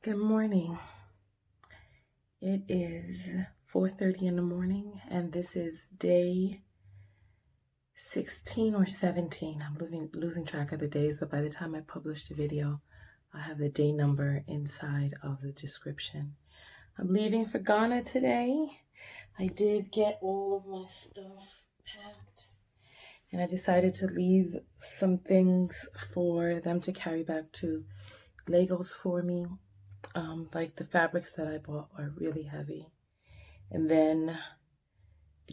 Good morning. It is 4:30 in the morning, and this is day 16 or 17. I'm losing track of the days, but by the time I publish the video, I have the day number inside of the description. I'm leaving for Ghana today. I did get all of my stuff packed, and I decided to leave some things for them to carry back to Lagos for me. Like the fabrics that I bought are really heavy. And then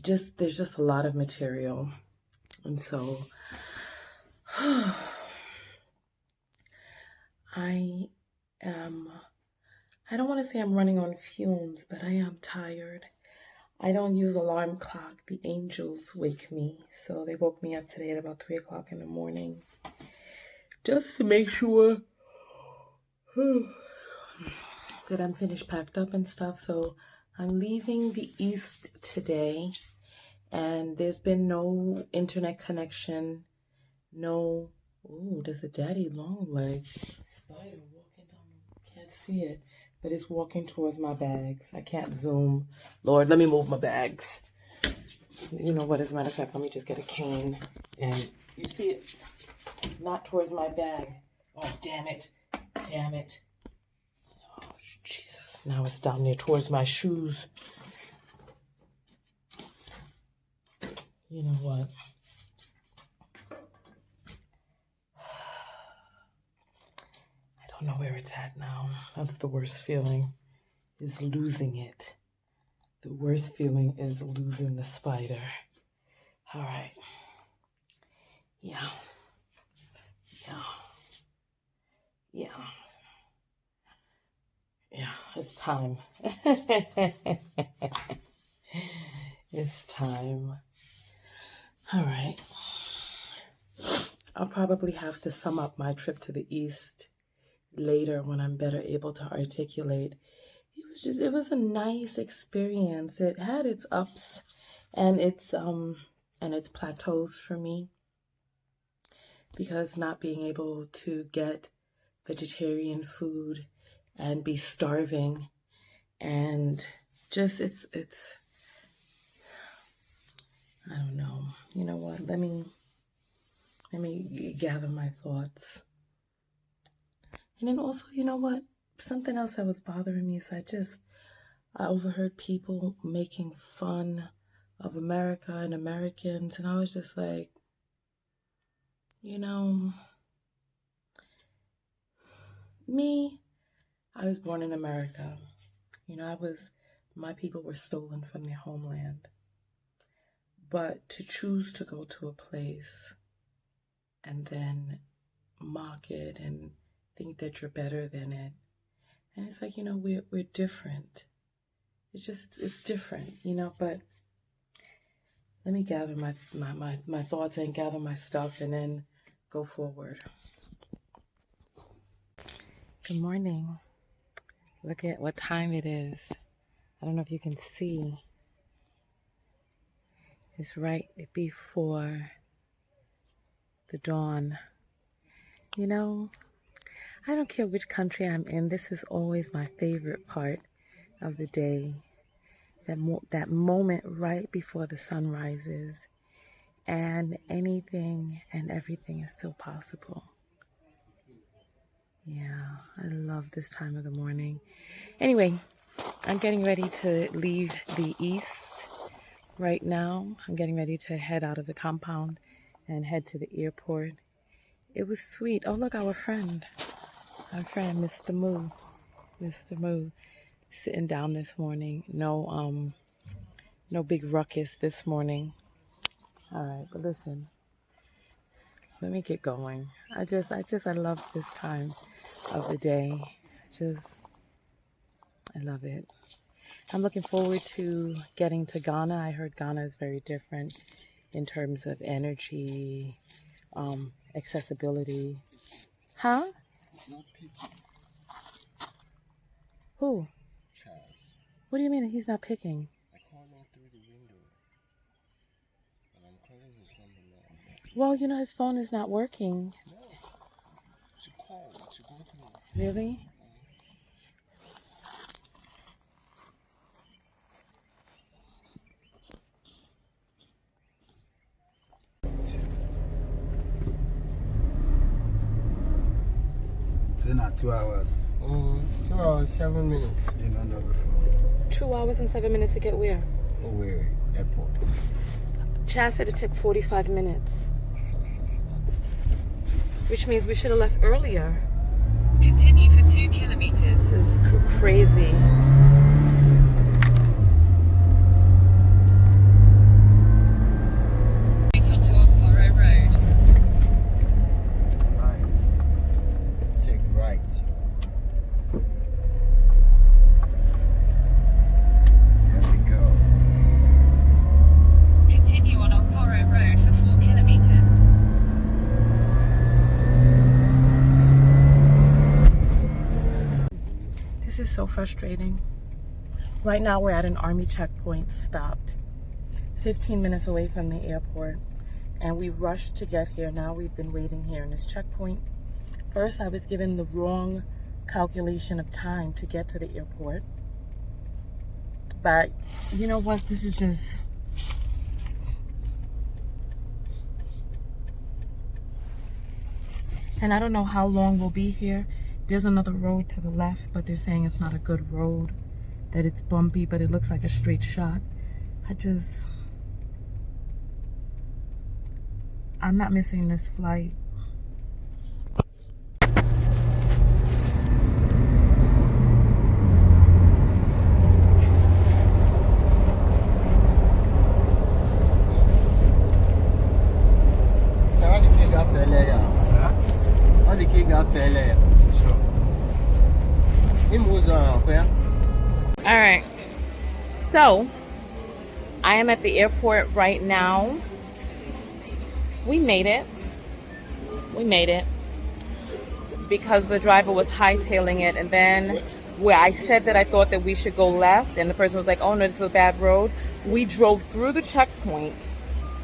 there's just a lot of material. And so I don't want to say I'm running on fumes, but I am tired. I don't use alarm clock. The angels wake me. So they woke me up today at about 3 o'clock in the morning just to make sure that I'm finished, packed up and stuff. So I'm leaving the East today, and there's been no internet connection. No, there's a daddy long leg spider walking down. Can't see it, but it's walking towards my bags. I can't zoom. Lord, let me move my bags. You know what? As a matter of fact, let me just get a cane, and you see it, not towards my bag. Oh, damn it. Oh, Jesus. Now it's down there towards my shoes. You know what? I don't know where it's at now. That's the worst feeling, is losing it. The worst feeling is losing the spider. All right. Yeah, it's time. It's time. All right. I'll probably have to sum up my trip to the East later when I'm better able to articulate. It was a nice experience. It had its ups and its plateaus for me, because not being able to get vegetarian food and be starving, and just it's I don't know. You know what? Let me gather my thoughts. And then also, you know what? Something else that was bothering me is I overheard people making fun of America and Americans, and I was just like, I was born in America. My people were stolen from their homeland. But to choose to go to a place and then mock it and think that you're better than it. And it's like, we're different. It's different, but let me gather my thoughts and gather my stuff and then go forward. Good morning. Look at what time it is. I don't know if you can see. It's right before the dawn. I don't care which country I'm in. This is always my favorite part of the day. That moment right before the sun rises, and anything and everything is still possible. Yeah, I love this time of the morning. Anyway, I'm getting ready to leave the East right now. I'm getting ready to head out of the compound and head to the airport. It was sweet. Oh, look, our friend, Mr. Moo, sitting down this morning. No big ruckus this morning. All right, but listen, let me get going. I love this time of the day. I love it. I'm looking forward to getting to Ghana. I heard Ghana is very different in terms of energy, accessibility. Huh? Not picky. Who? Charles. What do you mean he's not picking? I called him through the window. And I'm calling his number now. Well, his phone is not working. No. To go through. Really? not 2 hours. 2 hours, 7 minutes. You don't know before. 2 hours and 7 minutes to get where? Where? Airport. Chad said it took 45 minutes. Which means we should have left earlier. Continue for 2 kilometers. This is crazy. Right onto Okporo Road. Right. Take right. There we go. Continue on Okporo Road for 4 kilometers. This is so frustrating. Right now we're at an army checkpoint, stopped 15 minutes away from the airport, and we rushed to get here. Now we've been waiting here in this checkpoint. First, I was given the wrong calculation of time to get to the airport. But you know what? This is just... And I don't know how long we'll be here. There's another road to the left, but they're saying it's not a good road, that it's bumpy, but it looks like a straight shot. I'm not missing this flight. All right, so I am at the airport right now. We made it because the driver was hightailing it, and then where I said that I thought that we should go left, and the person was like, oh no, this is a bad road. We drove through the checkpoint.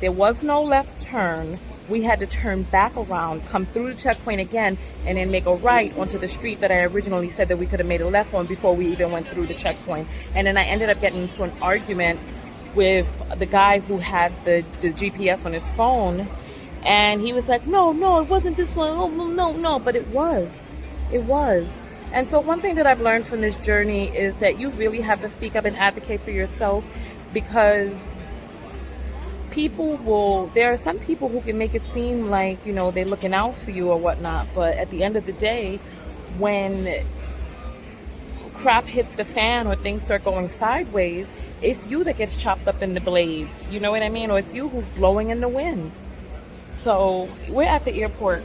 There was no left turn. We had to turn back around, come through the checkpoint again, and then make a right onto the street that I originally said that we could have made a left on before we even went through the checkpoint. And then I ended up getting into an argument with the guy who had the GPS on his phone, and he was like, no, it wasn't this one. Oh, no, but it was. And so one thing that I've learned from this journey is that you really have to speak up and advocate for yourself, because there are some people who can make it seem like, you know, they're looking out for you or whatnot, but at the end of the day, when crap hits the fan or things start going sideways, it's you that gets chopped up in the blades, you know what I mean? Or it's you who's blowing in the wind. So we're at the airport.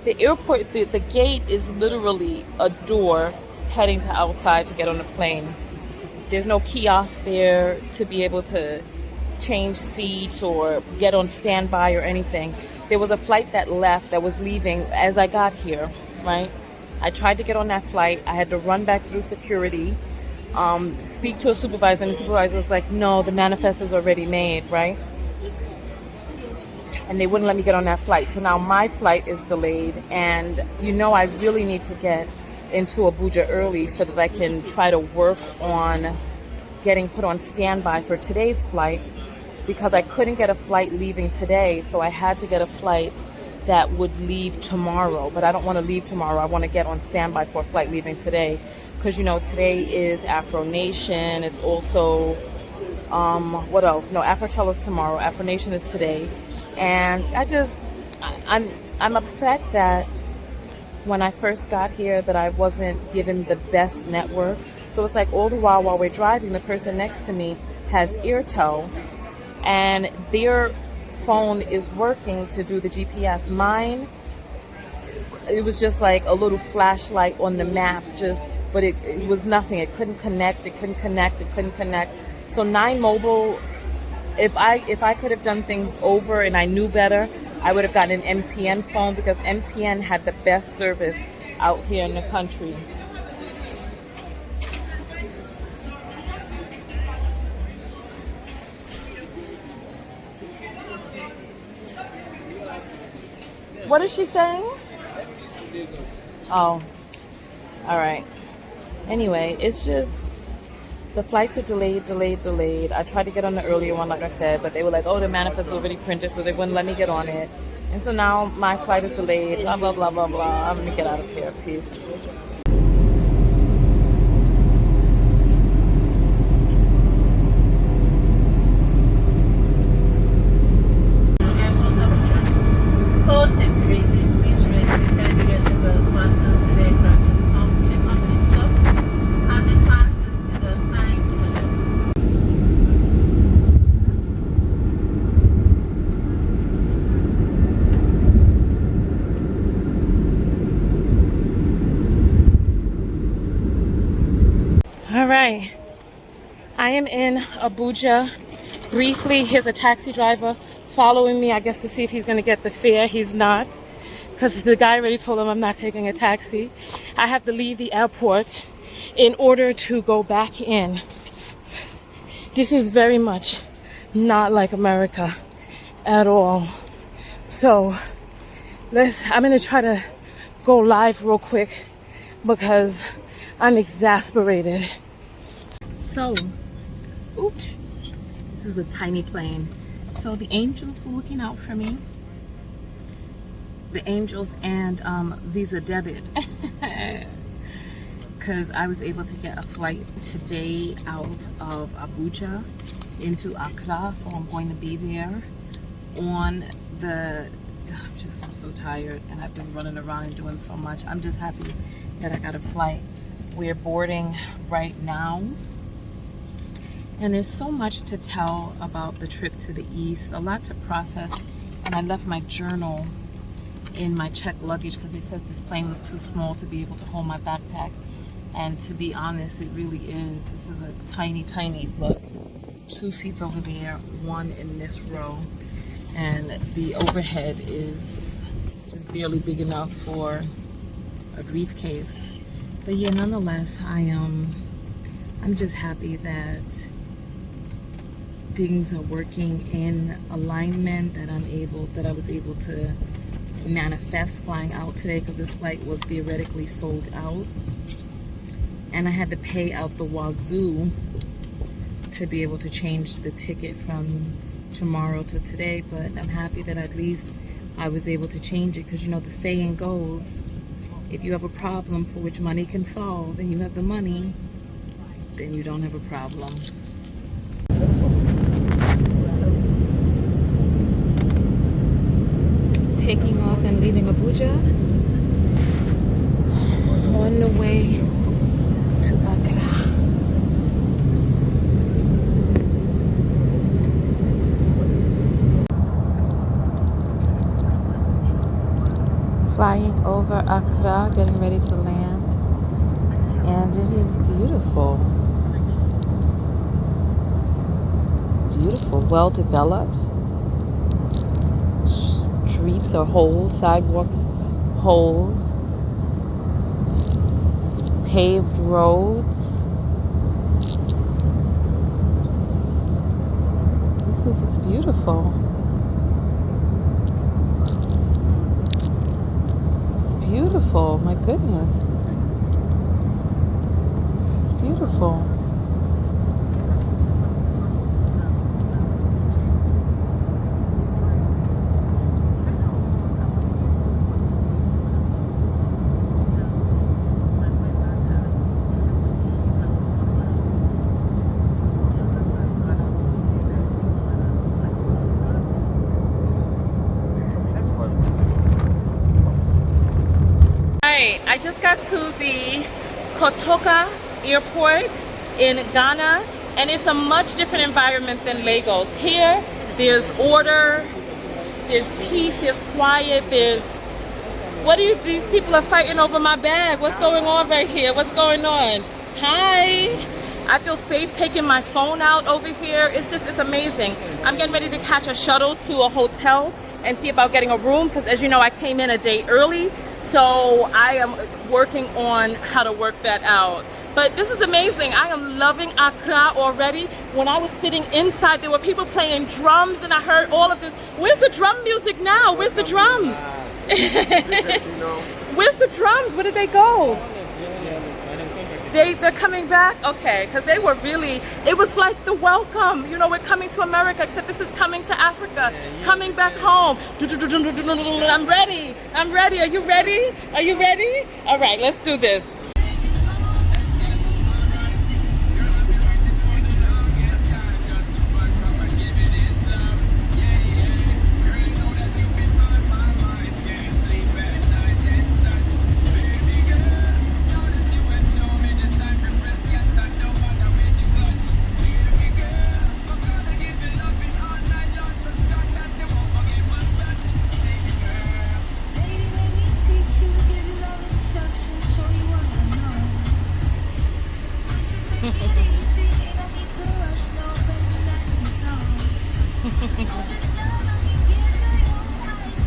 The airport, the gate is literally a door heading to outside to get on the plane. There's no kiosk there to be able to change seats or get on standby or anything. There was a flight that left that was leaving as I got here, right? I tried to get on that flight. I had to run back through security, speak to a supervisor, and the supervisor was like, no, the manifest is already made, right? And they wouldn't let me get on that flight. So now my flight is delayed, and you know I really need to get into Abuja early so that I can try to work on getting put on standby for today's flight, because I couldn't get a flight leaving today, so I had to get a flight that would leave tomorrow. But I don't want to leave tomorrow. I want to get on standby for a flight leaving today, because, you know, today is Afro Nation. It's also, what else? No, Afro is tomorrow. Afro Nation is today. And I'm upset that when I first got here that I wasn't given the best network. So it's like all the while we're driving, the person next to me has Airtel, and their phone is working to do the GPS. Mine, it was just like a little flashlight on the map, but it was nothing. It couldn't connect. So 9 Mobile, if I could have done things over and I knew better, I would have gotten an MTN phone, because MTN had the best service out here in the country. What is she saying? Oh, all right. Anyway, it's just the flights are delayed. I tried to get on the earlier one, like I said, but they were like, oh, the manifest is already printed, so they wouldn't let me get on it. And so now my flight is delayed, blah, blah, blah, blah, blah. I'm gonna get out of here. Peace. All right, I am in Abuja. Briefly, here's a taxi driver following me, I guess to see if he's gonna get the fare. He's not, because the guy already told him I'm not taking a taxi. I have to leave the airport in order to go back in. This is very much not like America at all. So I'm gonna try to go live real quick because I'm exasperated. So, oops, this is a tiny plane. So the angels were looking out for me. The angels and Visa debit. Because I was able to get a flight today out of Abuja into Accra. So I'm going to be there on the, I'm so tired and I've been running around and doing so much. I'm just happy that I got a flight. We're boarding right now. And there's so much to tell about the trip to the east, a lot to process. And I left my journal in my checked luggage because they said this plane was too small to be able to hold my backpack. And to be honest, it really is. This is a tiny, tiny, look, 2 seats over there, 1 in this row. And the overhead is just barely big enough for a briefcase. But yeah, nonetheless, I'm just happy that things are working in alignment, that I was able to manifest flying out today, because this flight was theoretically sold out. And I had to pay out the wazoo to be able to change the ticket from tomorrow to today. But I'm happy that at least I was able to change it, because you know the saying goes, if you have a problem for which money can solve and you have the money, then you don't have a problem. Taking off and leaving Abuja on the way to Accra. Flying over Accra, getting ready to land, and it is beautiful. Beautiful, well developed. Streets are whole, sidewalks whole, paved roads. It's beautiful. It's beautiful, my goodness. It's beautiful. I just got to the Kotoka airport in Ghana, and it's a much different environment than Lagos. Here, there's order, there's peace, there's quiet, these people are fighting over my bag. What's going on right here? What's going on? Hi. I feel safe taking my phone out over here. It's amazing. I'm getting ready to catch a shuttle to a hotel and see about getting a room, because as you know, I came in a day early. So I am working on how to work that out. But this is amazing. I am loving Accra already. When I was sitting inside, there were people playing drums, and I heard all of this. Where's the drum music now? Where's the drums? Where's the drums? Where did they go? they're coming back? Okay, because they were really, it was like the welcome, you know, we're coming to America, except this is coming to Africa, coming back home. I'm ready. I'm ready. Are you ready? Are you ready? All right, let's do this.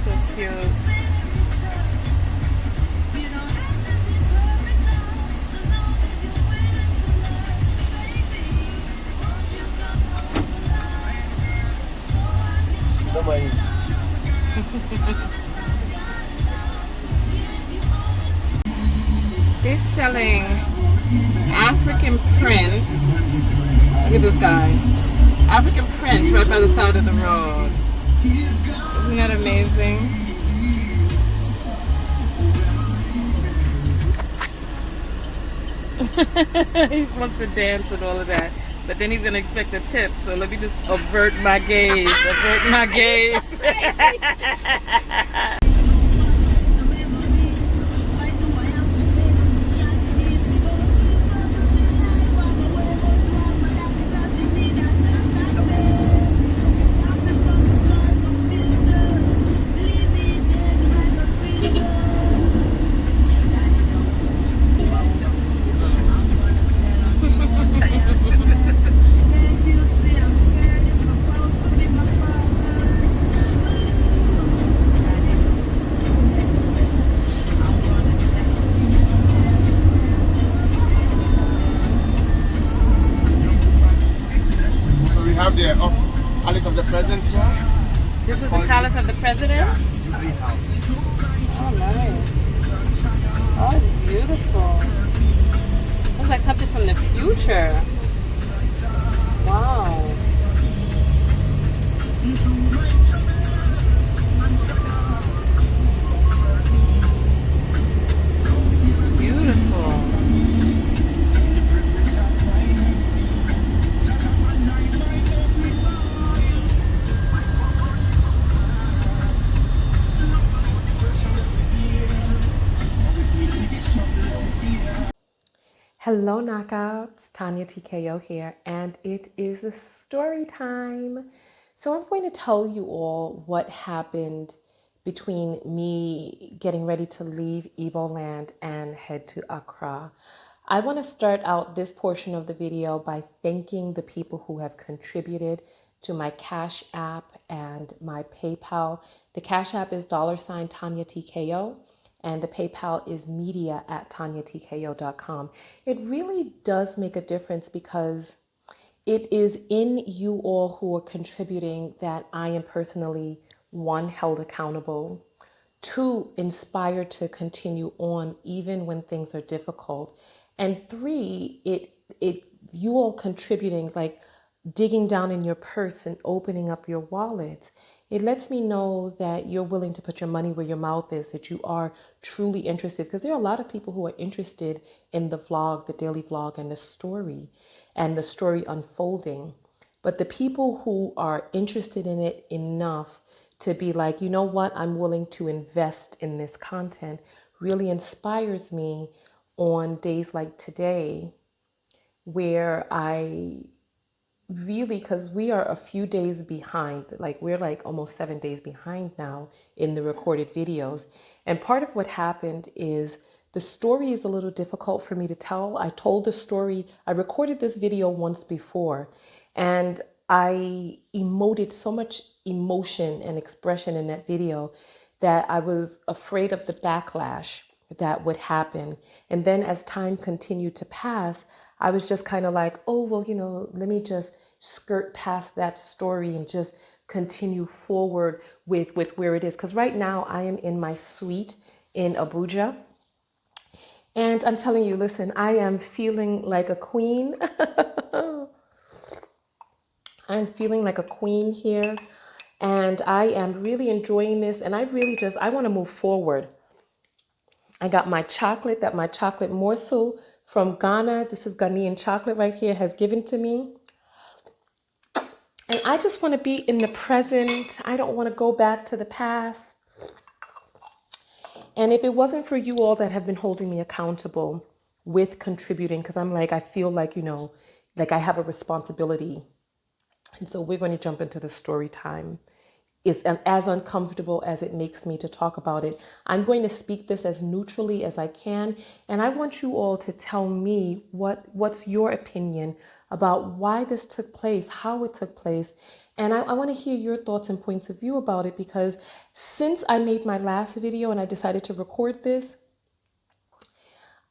So cute. They're selling African prints. Look at this guy. African prints right by the side of the road. Isn't that amazing? He wants to dance and all of that. But then he's going to expect a tip. So let me just avert my gaze. Avert my gaze. The Palace of the President here. This is the Palace of the President? Oh, nice. Oh, it's beautiful. Looks like something from the future. Wow. Beautiful. Hello knockouts, Tonya TKO here, and it is a story time. So I'm going to tell you all what happened between me getting ready to leave Igboland and head to Accra. I want to start out this portion of the video by thanking the people who have contributed to my Cash App and my PayPal. The Cash App is $TonyaTKO. And the PayPal is media@TonyaTKO.com. It really does make a difference because it is in you all who are contributing that I am personally, one, held accountable, two, inspired to continue on even when things are difficult, and three, you all contributing, like digging down in your purse and opening up your wallet. It lets me know that you're willing to put your money where your mouth is, that you are truly interested, because there are a lot of people who are interested in the vlog, the daily vlog, and the story unfolding. But the people who are interested in it enough to be like, you know what, I'm willing to invest in this content really inspires me on days like today, where I really, because we are a few days behind, like we're like almost 7 days behind now in the recorded videos. And part of what happened is the story is a little difficult for me to tell. I told the story, I recorded this video once before, and I emoted so much emotion and expression in that video that I was afraid of the backlash that would happen. And then as time continued to pass, I was just kind of like, oh, well, you know, let me just skirt past that story and just continue forward with where it is. Because right now I am in my suite in Abuja. And I'm telling you, listen, I am feeling like a queen. I'm feeling like a queen here. And I am really enjoying this. And I want to move forward. I got my chocolate that my chocolate morsel from Ghana. This is Ghanaian chocolate right here has given to me. And I just want to be in the present. I don't want to go back to the past. And if it wasn't for you all that have been holding me accountable with contributing, because I feel like, like I have a responsibility. And so we're going to jump into the story time. It's as uncomfortable as it makes me to talk about it. I'm going to speak this as neutrally as I can. And I want you all to tell me what's your opinion about why this took place, how it took place. And I want to hear your thoughts and points of view about it, because since I made my last video and I decided to record this,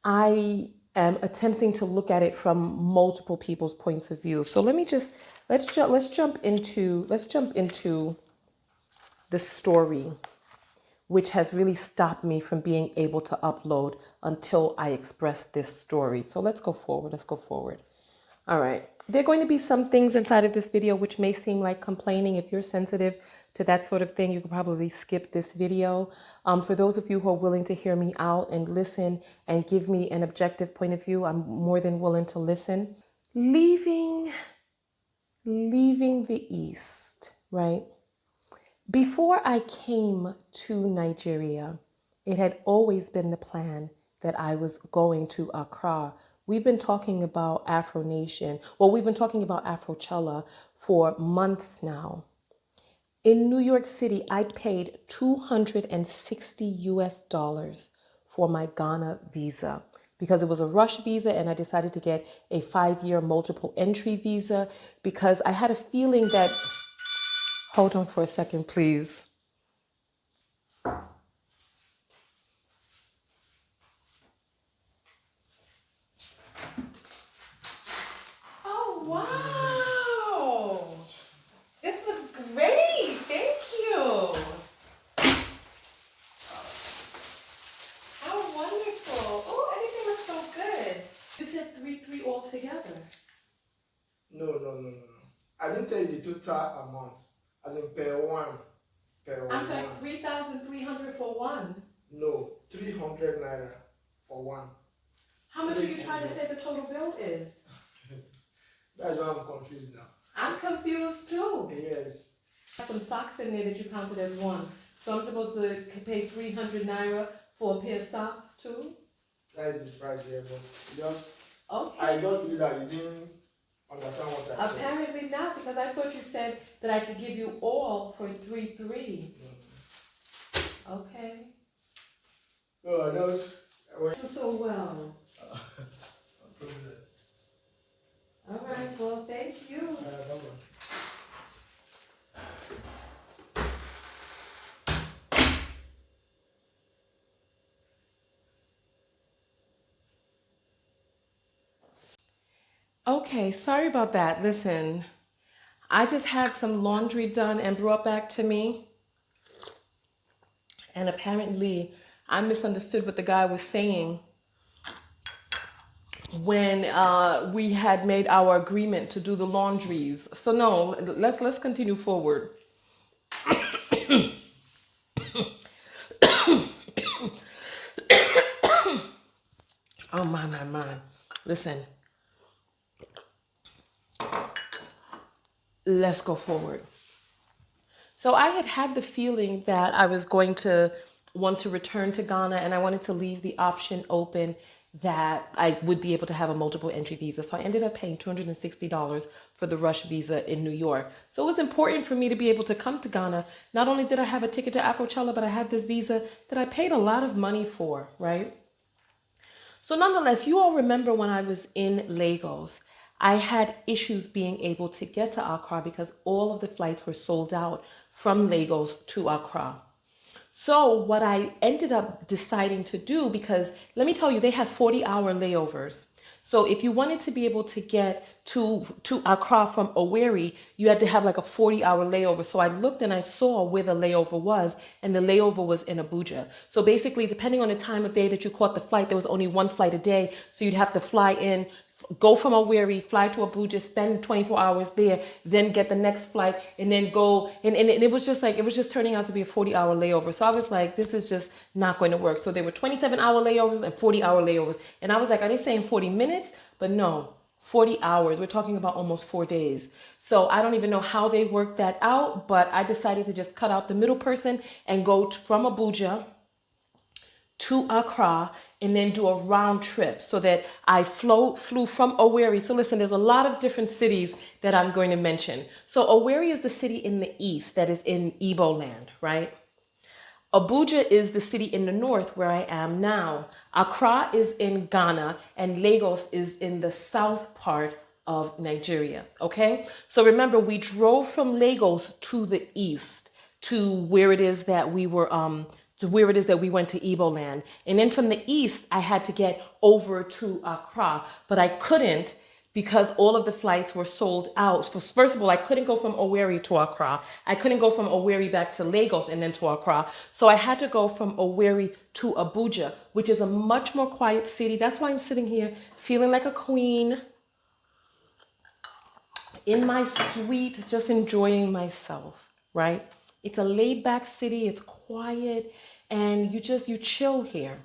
I am attempting to look at it from multiple people's points of view. So let's jump into the story, which has really stopped me from being able to upload until I express this story. So let's go forward. All right. There are going to be some things inside of this video which may seem like complaining. If you're sensitive to that sort of thing, you could probably skip this video. For those of you who are willing to hear me out and listen and give me an objective point of view, I'm more than willing to listen. Leaving the East, right? Before I came to Nigeria, it had always been the plan that I was going to Accra. We've been talking about Afro Nation. Well, we've been talking about Afrochella for months now. In New York City, I paid $260 for my Ghana visa because it was a rush visa, and I decided to get a 5-year multiple entry visa because I had a feeling that... Hold on for a second, please. Oh, wow. This looks great. Thank you. How wonderful. Oh, everything looks so good. You said 3 altogether. No. I didn't tell you the total amount. As in per one. I'm sorry, 3,300 for one. No, 300 naira for one. How much are you trying to say the total bill is? That's why I'm confused now. I'm confused too. Yes. Some socks in there that you counted as one. So I'm supposed to pay 300 naira for a pair of socks too? That is the price there, but okay. I just believe that you didn't understand what I said. Apparently not, because I thought you said that I could give you all for 3. Okay. No, those. Do so well. All right, well, thank you. Okay, sorry about that. Listen, I just had some laundry done and brought back to me. And apparently I misunderstood what the guy was saying when we had made our agreement to do the laundries. So no, let's continue forward. Oh my. Listen. Let's go forward. So I had the feeling that I was going to want to return to Ghana, and I wanted to leave the option open that I would be able to have a multiple entry visa. So I ended up paying $260 for the rush visa in New York. So it was important for me to be able to come to Ghana. Not only did I have a ticket to Afrochella, but I had this visa that I paid a lot of money for, right? So nonetheless, you all remember when I was in Lagos, I had issues being able to get to Accra because all of the flights were sold out from Lagos to Accra. So what I ended up deciding to do, because let me tell you, they had 40-hour layovers. So if you wanted to be able to get to Accra from Owerri, you had to have like a 40-hour layover. So I looked and I saw where the layover was, and the layover was in Abuja. So basically, depending on the time of day that you caught the flight, there was only one flight a day. So you'd have to fly in, go from Owerri, fly to Abuja, spend 24 hours there, then get the next flight, and then go. And it was just like, it was just turning out to be a 40-hour layover. So I was like, this is just not going to work. So there were 27-hour layovers and 40-hour layovers. And I was like, are they saying 40 minutes? But no, 40 hours. We're talking about almost 4 days. So I don't even know how they worked that out, but I decided to just cut out the middle person and go from Abuja to Accra and then do a round trip, so that I flew from Owerri. So listen, there's a lot of different cities that I'm going to mention. So Owerri is the city in the east that is in Igboland, right? Abuja is the city in the north where I am now. Accra is in Ghana, and Lagos is in the south part of Nigeria, okay? So remember, we drove from Lagos to the east to where it is that we were to where it is that we went to Igboland. And then from the east, I had to get over to Accra, but I couldn't because all of the flights were sold out. So first of all, I couldn't go from Owerri to Accra. I couldn't go from Owerri back to Lagos and then to Accra. So I had to go from Owerri to Abuja, which is a much more quiet city. That's why I'm sitting here feeling like a queen in my suite, just enjoying myself, right? It's a laid back city, it's quiet, and you chill here.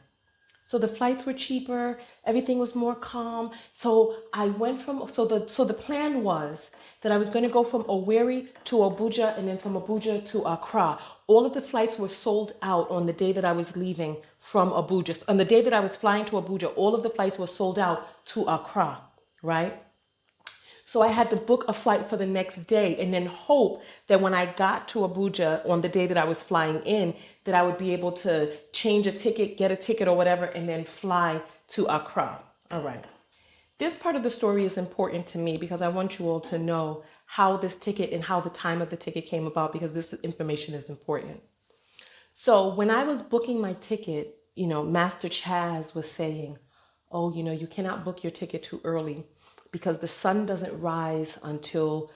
So the flights were cheaper, everything was more calm. So I went from, so the plan was that I was going to go from Owerri to Abuja and then from Abuja to Accra. All of the flights were sold out on the day that I was leaving from Abuja. On the day that I was flying to Abuja, all of the flights were sold out to Accra, right? So I had to book a flight for the next day and then hope that when I got to Abuja on the day that I was flying in, that I would be able to change a ticket, get a ticket or whatever, and then fly to Accra. All right. This part of the story is important to me because I want you all to know how this ticket and how the time of the ticket came about, because this information is important. So when I was booking my ticket, Master Chaz was saying, oh, you cannot book your ticket too early because the sun doesn't rise until,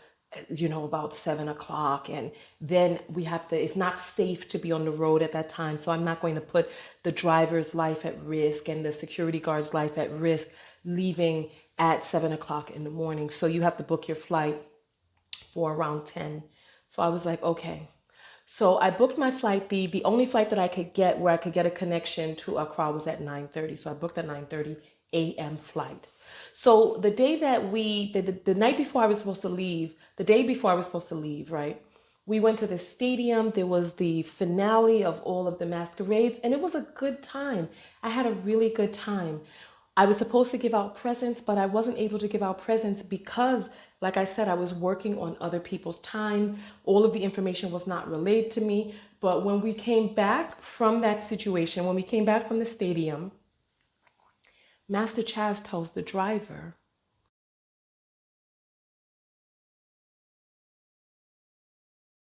about 7 o'clock. And then it's not safe to be on the road at that time. So I'm not going to put the driver's life at risk and the security guard's life at risk leaving at 7 o'clock in the morning. So you have to book your flight for around 10. So I was like, okay. So I booked my flight. The only flight that I could get where I could get a connection to Accra was at 9:30. So I booked a 9:30 a.m. flight. So the day that the night before I was supposed to leave, the day before I was supposed to leave, right? We went to the stadium. There was the finale of all of the masquerades, and it was a good time. I had a really good time. I was supposed to give out presents, but I wasn't able to give out presents because, like I said, I was working on other people's time. All of the information was not relayed to me. But when we came back from that situation, when we came back from the stadium, Master Chaz tells the driver,